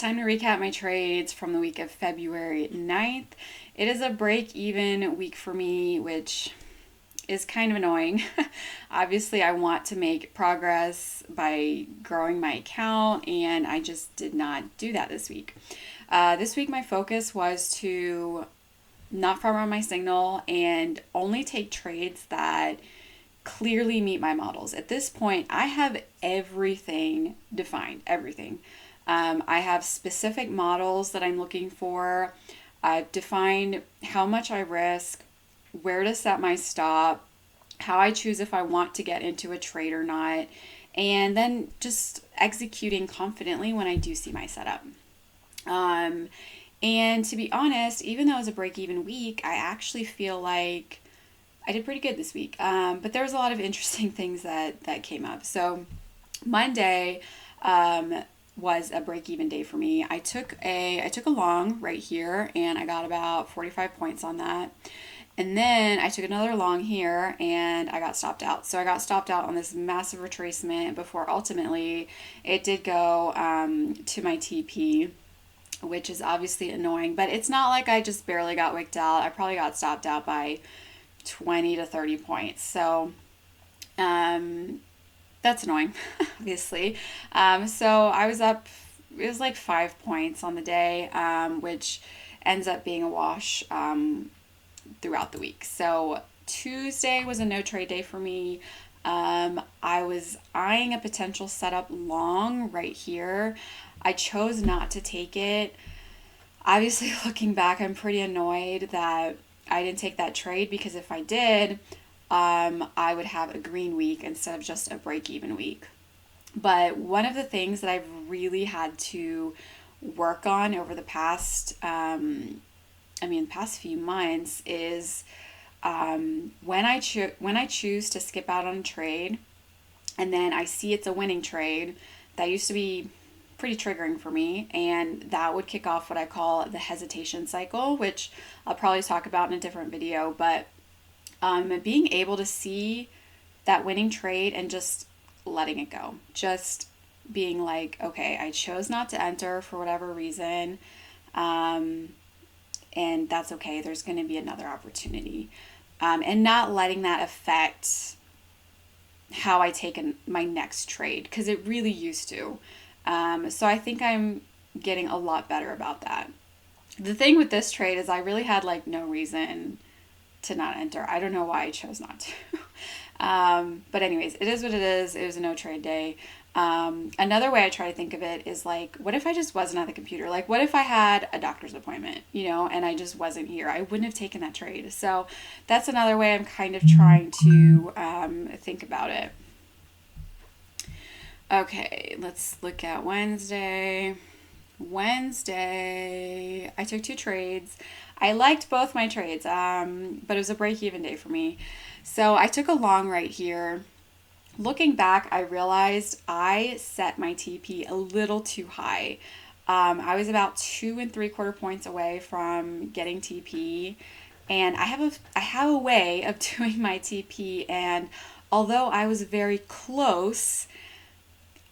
time to recap my trades from the week of February 9th. It is a break even week for me, which is kind of annoying. Obviously, I want to make progress by growing my account, and I just did not do that this week. This week, my focus was to not front run my signal and only take trades that clearly meet my models. At this point, I have everything defined, everything. I have specific models that I'm looking for. I've defined how much I risk, where to set my stop, how I choose if I want to get into a trade or not, and then just executing confidently when I do see my setup. Um, and to be honest, even though it was a break even week, I actually feel like I did pretty good this week. But there was a lot of interesting things that came up. So Monday was a break even day for me. I took a long right here, and I got about 45 points on that. And then I took another long here and I got stopped out. So I got stopped out on this massive retracement before ultimately it did go to my TP, which is obviously annoying. But it's not like I just barely got wicked out. I probably got stopped out by 20 to 30 points. So um, that's annoying, obviously. So I was up, it was like 5 points on the day, which ends up being a wash throughout the week. So Tuesday was a no trade day for me. I was eyeing a potential setup long right here. I chose not to take it. Obviously, looking back, I'm pretty annoyed that I didn't take that trade because if I did, I would have a green week instead of just a break even week. But one of the things that I've really had to work on over the past, past few months is when I choose to skip out on a trade, and then I see it's a winning trade. That used to be pretty triggering for me, and that would kick off what I call the hesitation cycle, which I'll probably talk about in a different video. But being able to see that winning trade and just letting it go, just being like, okay, I chose not to enter for whatever reason, um, and that's okay. There's going to be another opportunity, and not letting that affect how I take my next trade, because it really used to. So I think I'm getting a lot better about that. The thing with this trade is I really had like no reason to not enter. I don't know why I chose not to. But anyways, it is what it is. It was a no trade day. Another way I try to think of it is like, what if I just wasn't at the computer? Like, what if I had a doctor's appointment, and I just wasn't here? I wouldn't have taken that trade. So that's another way I'm kind of trying to think about it. Okay, let's look at Wednesday. Wednesday, I took two trades. I liked both my trades, but it was a break even day for me. So I took a long right here. Looking back, I realized I set my TP a little too high. I was about 2 and 3/4 points away from getting TP, and I have a way of doing my TP. And although I was very close,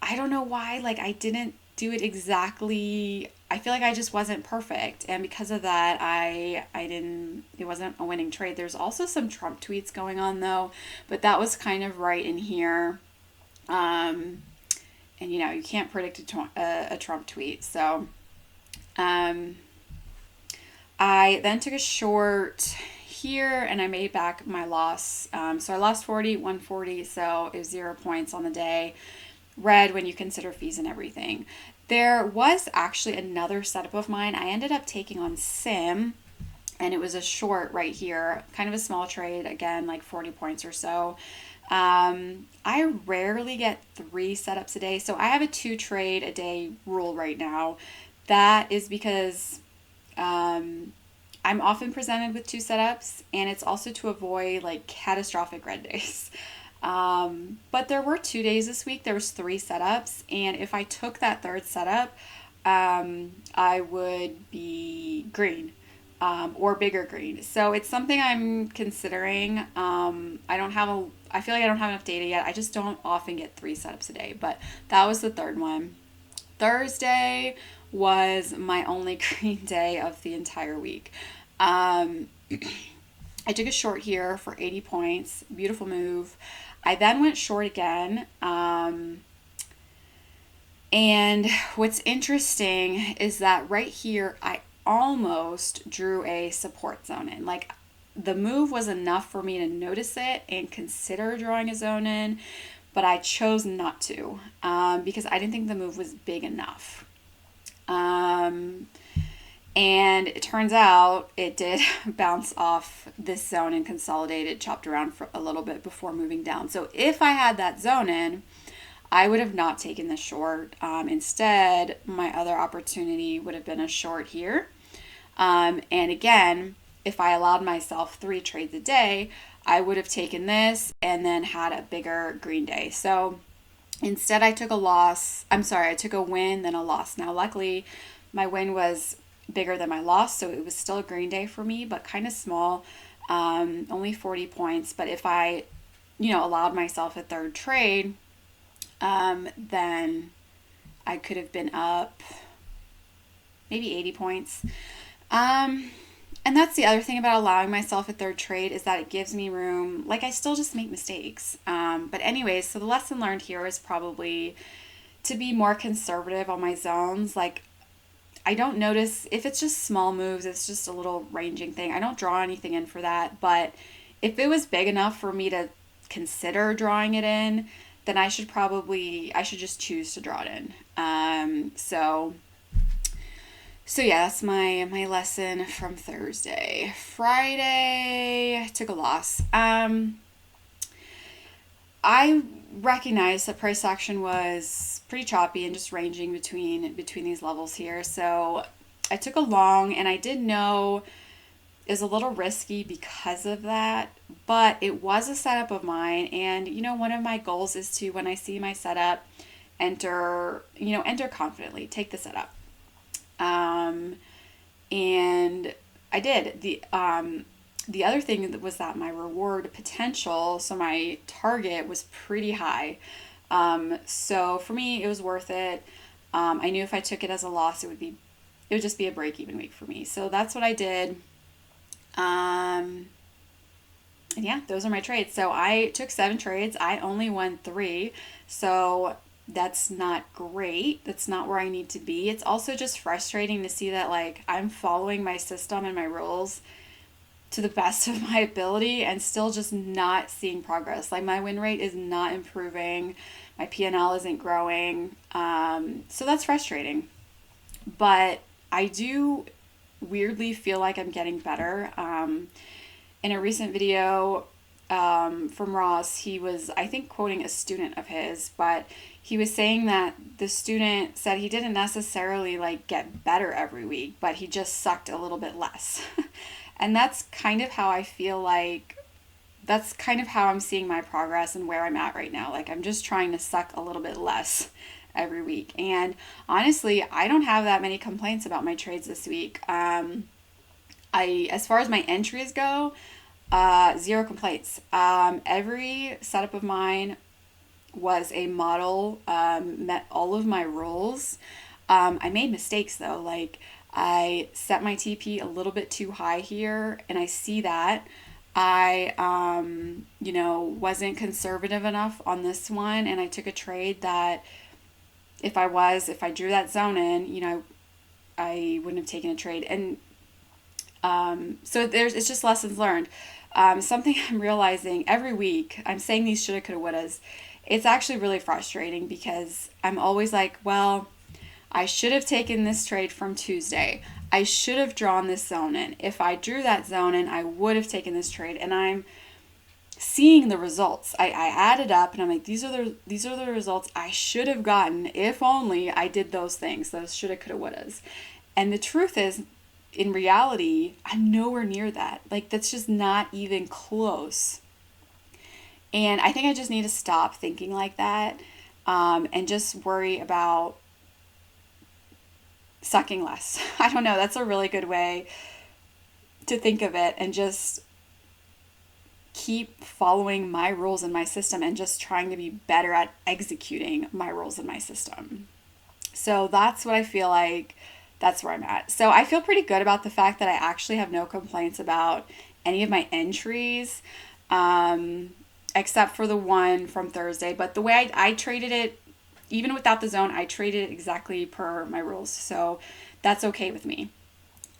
I don't know why, like, I didn't do it exactly. I feel like I just wasn't perfect, and because of that, I didn't. It wasn't a winning trade. There's also some Trump tweets going on though, but that was kind of right in here. Um, and you can't predict a Trump tweet, so um, I then took a short here, and I made back my loss. So I lost 40, 140, so it was 0 points on the day. Red when you consider fees and everything. There was actually another setup of mine. I ended up taking on Sim, and it was a short right here, kind of a small trade, again, like 40 points or so. I rarely get 3 setups a day, so I have a 2 trade a day rule right now. That is because I'm often presented with 2 setups, and it's also to avoid like catastrophic red days. But there were 2 days this week. There was 3 setups, and if I took that third setup, I would be green, or bigger green. So it's something I'm considering. I feel like I don't have enough data yet. I just don't often get 3 setups a day, but that was the third one. Thursday was my only green day of the entire week. I took a short here for 80 points. Beautiful move. I then went short again. And what's interesting is that right here, I almost drew a support zone in. Like, the move was enough for me to notice it and consider drawing a zone in, but I chose not to because I didn't think the move was big enough. And it turns out it did bounce off this zone and consolidated, chopped around for a little bit before moving down. So if I had that zone in, I would have not taken the short. Instead, my other opportunity would have been a short here. And again, if I allowed myself 3 trades a day, I would have taken this and then had a bigger green day. So instead, I took I took a win, then a loss. Now, luckily, my win was bigger than my loss, so it was still a green day for me, but kind of small, only 40 points. But if I, allowed myself a third trade, then I could have been up maybe 80 points. And that's the other thing about allowing myself a third trade, is that it gives me room. Like, I still just make mistakes. But anyways, so the lesson learned here is probably to be more conservative on my zones. Like, I don't notice if it's just small moves, it's just a little ranging thing. I don't draw anything in for that. But if it was big enough for me to consider drawing it in, then I should just choose to draw it in. So yeah, that's my lesson from Thursday. Friday, I took a loss. I recognized that price action was pretty choppy and just ranging between these levels here. So I took a long, and I did know it was a little risky because of that, but it was a setup of mine. And one of my goals is to, when I see my setup, enter confidently, take the setup. And I did. The other thing was that my reward potential, so my target, was pretty high. So for me, it was worth it. I knew if I took it as a loss, it would just be a break-even week for me. So that's what I did. And yeah, those are my trades. So I took 7 trades. I only won 3. So that's not great. That's not where I need to be. It's also just frustrating to see that, like, I'm following my system and my rules to the best of my ability and still just not seeing progress. Like, my win rate is not improving. My P&L isn't growing. So that's frustrating. But I do weirdly feel like I'm getting better. In a recent video from Ross, he was, I think, quoting a student of his, but he was saying that the student said he didn't necessarily like get better every week, but he just sucked a little bit less. And that's kind of how I feel like, that's kind of how I'm seeing my progress and where I'm at right now. Like, I'm just trying to suck a little bit less every week. And honestly, I don't have that many complaints about my trades this week. As far as my entries go, 0 complaints. Every setup of mine was a model, met all of my rules. I made mistakes though. Like, I set my TP a little bit too high here, and I see that. I, wasn't conservative enough on this one, and I took a trade that if I drew that zone in, I wouldn't have taken a trade. And so it's just lessons learned. Something I'm realizing every week, I'm saying these shoulda, coulda, wouldas. It's actually really frustrating because I'm always like, well, I should have taken this trade from Tuesday. I should have drawn this zone in. If I drew that zone in, I would have taken this trade. And I'm seeing the results. I added up and I'm like, these are the results I should have gotten if only I did those things, those shoulda, coulda, wouldas. And the truth is, in reality, I'm nowhere near that. Like, that's just not even close. And I think I just need to stop thinking like that, and just worry about sucking less. I don't know. That's a really good way to think of it, and just keep following my rules in my system and just trying to be better at executing my rules in my system. So that's what I feel like. That's where I'm at. So I feel pretty good about the fact that I actually have no complaints about any of my entries, um, except for the one from Thursday. But the way I traded it, even without the zone, I traded it exactly per my rules. So that's okay with me.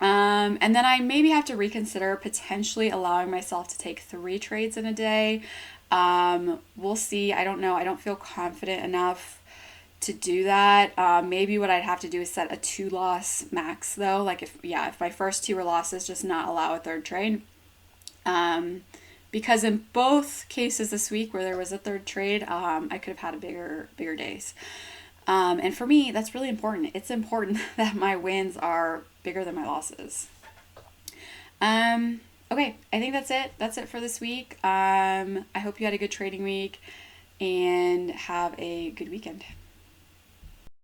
And then I maybe have to reconsider potentially allowing myself to take 3 trades in a day. We'll see. I don't know. I don't feel confident enough to do that. Maybe what I'd have to do is set a 2 loss max though. Like if my first 2 are losses, just not allow a third trade. Um, because in both cases this week where there was a third trade, I could have had a bigger days. And for me, that's really important. It's important that my wins are bigger than my losses. Okay, I think that's it. That's it for this week. I hope you had a good trading week and have a good weekend.